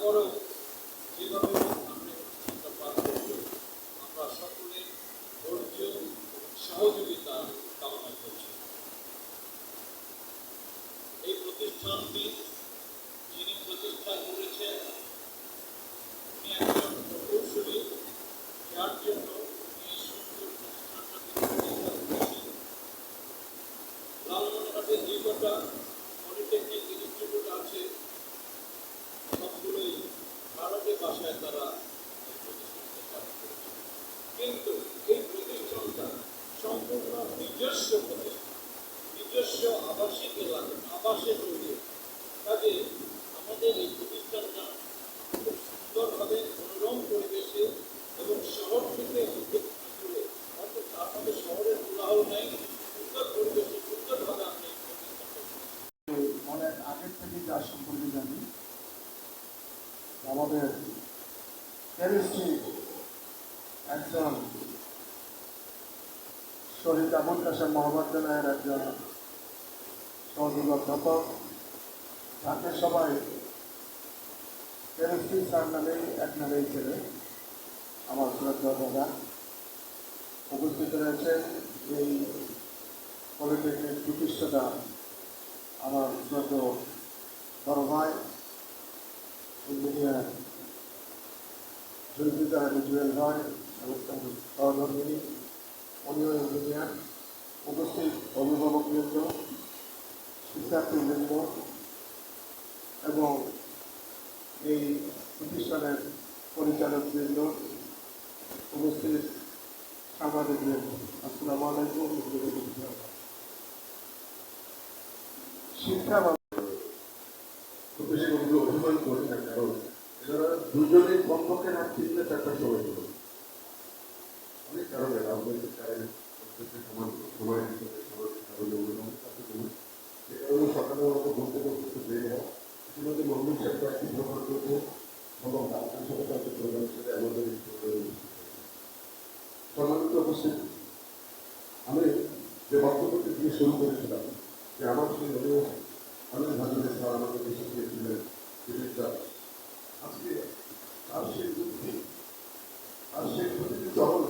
তারপরেও যেভাবে আমরা প্রতিষ্ঠানটা পার করব আমরা সকলে ধৈর্য এবং সহযোগিতা কামনা করছি। এই প্রতিষ্ঠানটি যিনি প্রতিষ্ঠা করেছেন উনি একজন প্রকৌশলী, যার জন্য এই সুন্দর প্রতিষ্ঠানটা প্রতিষ্ঠা করেছেন। লালমনিরহাটে যে কটা পলিটেকনিক ইনস্টিটিউট আছে সবগুলোই ভাড়াটে বাসায় তারা এই প্রতিষ্ঠানটা চালু করেছে, কিন্তু এই প্রতিষ্ঠানটা সম্পূর্ণ নিজস্ব প্রতিষ্ঠান, নিজস্ব আবাসিক এলাকা, আবাসে তৈরি। কাজে আমাদের এই প্রতিষ্ঠানটা খুব সুন্দরভাবে মনোরম পরিবেশে এবং শহর থেকে দূরে, অর্থাৎ আমাদের শহরের কোলাহল নেই, সুন্দর পরিবেশে সুন্দরভাবে আমরা এই প্রতিষ্ঠানটা অনেক আগের থেকে যার সম্পর্কে জানি। আমাদের কেমিস্ট্রি একজন শহীদ আবুল কাসেম মহাবিদ্যালয়ের একজন সহযোগী অধ্যাপক, যাকে সবাই কেমিস্ট্রি স্যার নামেই এক নামেই ছিলেন। আমার শ্রদ্ধা দাদা উপস্থিত রয়েছেন এই পলিটেকনিক প্রতিষ্ঠাতা আমার শ্রদ্ধা বড় ভাই ইঞ্জিনিয়ার জুলফিকার আলী জুয়েল ভাই এবং সহধর্মিনী, উনিও ইঞ্জিনিয়ার। উপস্থিত অভিভাবকবৃন্দ, শিক্ষার্থীবৃন্দ এবং এই প্রতিষ্ঠানের পরিচালকবৃন্দ, উপস্থিত সাংবাদিকবৃন্দ, আসসালামু আলাইকুম। শিক্ষা অভিমান করি না, কারণ এরা দুজনে কমপক্ষে রাত 3-4টার সময় করবে। অনেক কারণে রাজনৈতিক কারণে সময় হিসেবে সামাজিক কারণে অভিমান কাছে করি, সে কারণে সকালের মতো ঘুরতে করতে বেরিয়ে হয়। ইতিমধ্যে মন্দির সাহেব কয়েকটি প্রমাণ করতে এবং আপনার সাথে কয়েকটি প্রোগ্রাম ছেড়ে আমাদের এই প্রোগ্রামে সম্মানিত উপস্থিত। আমি যে বক্তব্যটি দিয়ে শুরু করেছিলাম যে আমার সেই অনেক ভাগ্যের স্যার আমাকে দেশে দিয়েছিলেন বিবেকটা, আজকে তার সেই বুদ্ধি আর সেই প্রতিটি চরণ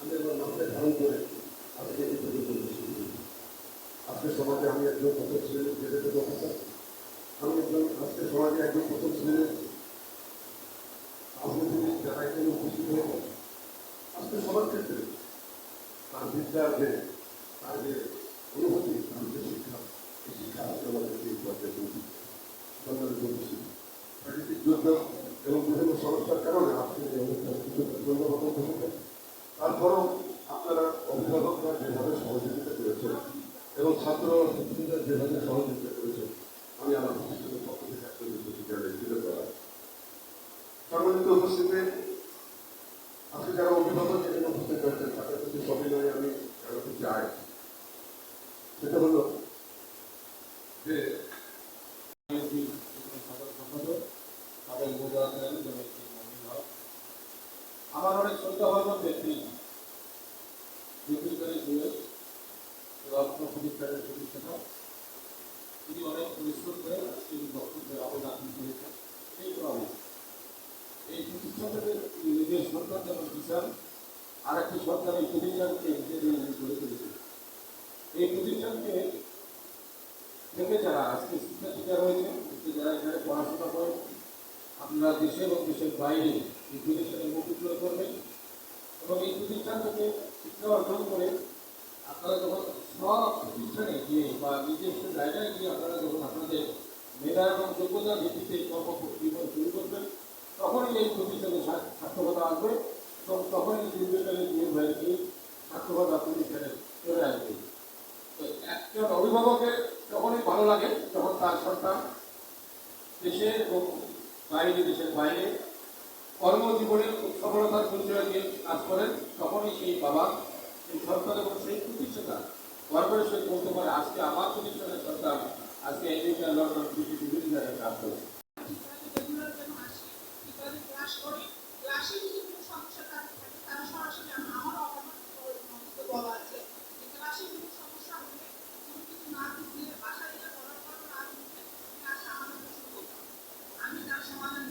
আমি আমার মাথায় ধারণ করে আজকে এই পর্যন্ত আজকে সমাজে আমি একজন প্রথম শ্রেণীর গেজেটেড অফিসার, আমি একজন আজকে সমাজে একজন প্রথম শ্রেণীর রাজনীতিবিদ যারা এখানে উপস্থিত হয়েছে। আজকে সবার ক্ষেত্রে তার বিদ্যার যে তার যে অনুভূতি, তার যে শিক্ষা, এই শিক্ষা আজকে আমাদেরকে এই পর্যায়ে সম্মানিত উপস্থিত। প্রাকৃতিক দুর্যোগ এবং বিভিন্ন সমস্যার কারণে আজকে এই অনুষ্ঠান বন্ধ ঘটেছে। তারপরেও আপনারা অভিভাবকরা যেভাবে সহযোগিতা করেছেন এবং ছাত্র ছাত্রীরা যেভাবে সহযোগিতা করেছেন, আমি আমার প্রতিষ্ঠানের পক্ষ থেকে আপনাদের প্রতি কৃতজ্ঞ। সম্মানিত উপস্থিতি, আজকে যারা অভিভাবক এখানে উপস্থিত হয়েছেন তাদের প্রতি সবিনয়ে আমি জানাতে চাই, সেটা হলো যে আমার অনেক শ্রদ্ধা ভাজন ব্যক্তি প্রতিষ্ঠানের প্রতিষ্ঠাতা, তিনি অনেক পরিশ্রম করে আজকে বক্তব্যের অবদান দিয়েছেন। সেই কারণে এই প্রতিষ্ঠানের নিজের সরকার যেমন বিচার আর একটি সরকার এই প্রতিষ্ঠানকে গড়ে তুলেছে। এই প্রতিষ্ঠানকে থেকে যারা আজকে শিক্ষার্থীরা রয়েছে, যারা এখানে পড়াশোনা করে, আপনারা দেশে এবং দেশের বাইরে এই প্রতিষ্ঠানে মুখ উজ্জ্বল করবেন এবং এই প্রতিষ্ঠান থেকে শিক্ষা অর্জন করে আপনারা যখন সব প্রতিষ্ঠানে গিয়ে বা নিজস্ব জায়গায় গিয়ে আপনারা যখন আপনাদের মেধা এবং যোগ্যতার ভিত্তিতে কর্মজীবন শুরু করবেন, তখনই এই প্রতিষ্ঠানে সার্থকতা আসবে এবং তখনই দীর্ঘকালে দিয়ে হয়ে এই সার্থকতা প্রতিষ্ঠানে চলে আসবে। তো একজন অভিভাবকের তখনই ভালো লাগে যখন তার সন্তান দেশে এবং বাইরে, দেশের বাইরে কর্মজীবনে সফলতার পরিচয় দিয়ে কাজ করেন, তখনই সেই বাবা, সেই সরকার এবং সেই প্রতিষ্ঠাতা গর্বের সহিত বলতে পারে আজকে আমার প্রতিষ্ঠানের সরকার আজকে আমেরিকা, লন্ডন, বিভিন্ন জায়গায় কাজ করে। আমি তার সমাধান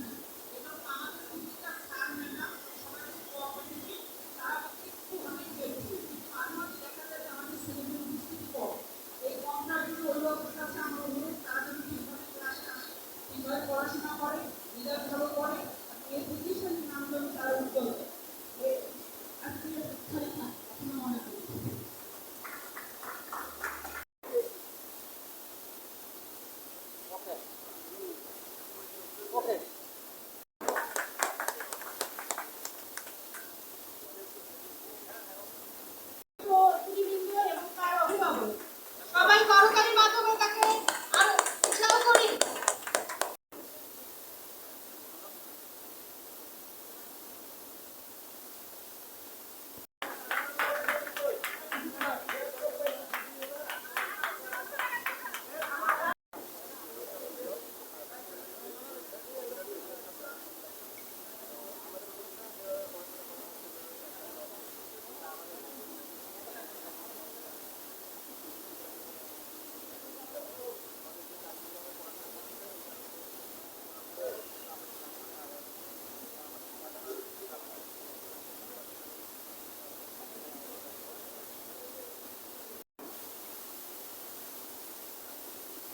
সবাই করতালি মাধ্যমে তাকে আরো উৎসাহ করি।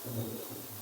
Thank you.